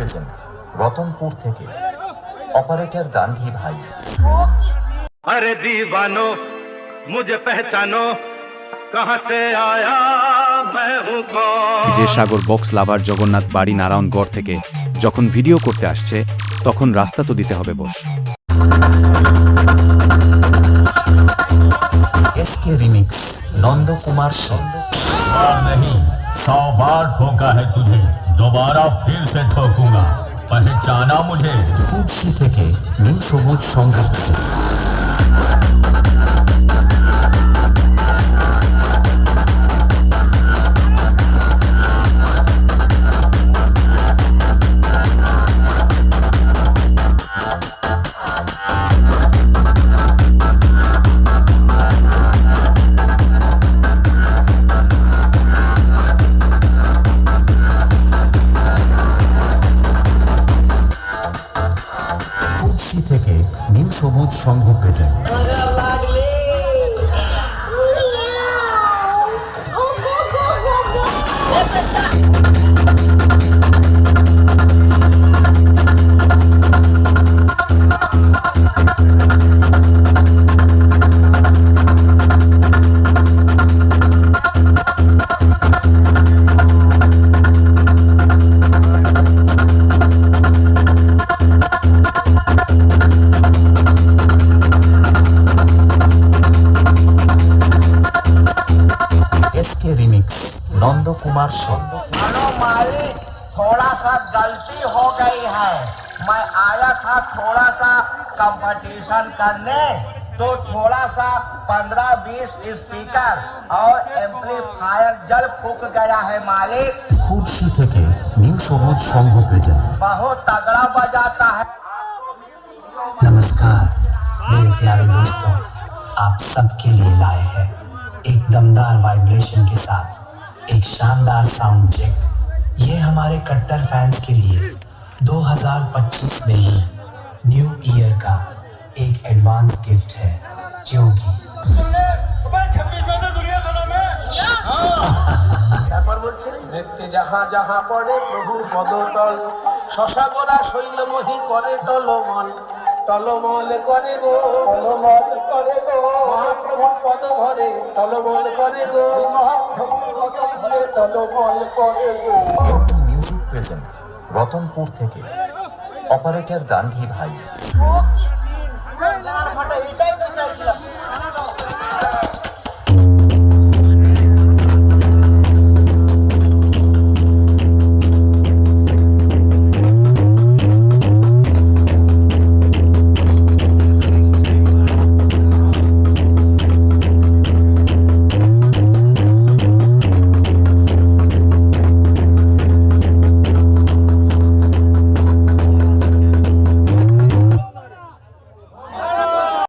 Present Ratanpur থেকে operator Gandhi ভাই। अरे दीवानो मुझे पहचानो कहां से आया मैं हूं कौन। যে সাগর বক্স লাভার জগন্নাথ বাড়ি নারায়ণগড় থেকে যখন ভিডিও করতে আসছে তখন রাস্তা তো দিতে হবে বস। SK remix Nand Kumar Singh. बार नहीं 100 बार ठोका है तुझे, दोबारा फिर से ठोकूंगा, पहचाना मुझे। कुर्सी থেকে নীল সবুজ সংঘর্ষ। থেকে নীল সবুজ সংঘ present. SK remix Nand Kumar Singh. Hello मालिक, थोड़ा सा गलती हो गई है। मैं आया था थोड़ा सा कंपटीशन करने, तो थोड़ा सा 15-20 स्पीकर और एम्पलीफायर जल फूक गया है मालिक। कुर्सी থেকে নীল সবুজ সংঘ প্রেজেন্ট। बहुत तगड़ा बजाता है। नमस्कार मेरे प्यारे दोस्तों, आप सबके लिए लाए हैं एक दमदार वाइब्रेशन के साथ एक शानदार साउंड चेक। ये हमारे कट्टर फैंस के लिए 2025 में ही न्यू ईयर का एक एडवांस गिफ्ट है, क्योंकि দেখতে যাহা যাহা পড়ে প্রভুর পদতল, শশাগোলা শৈলমহি করে টলমল, টলমল করে গো টলমল করে গো মহাপ্রভুর পদ ভরে টলমল করে গো মহাপ্রভুর পদ ভরে টলমল করে গো। মিউজিক প্রেজেন্ট রতনপুর থেকে অপারেটর গান্ধী ভাই। এটাই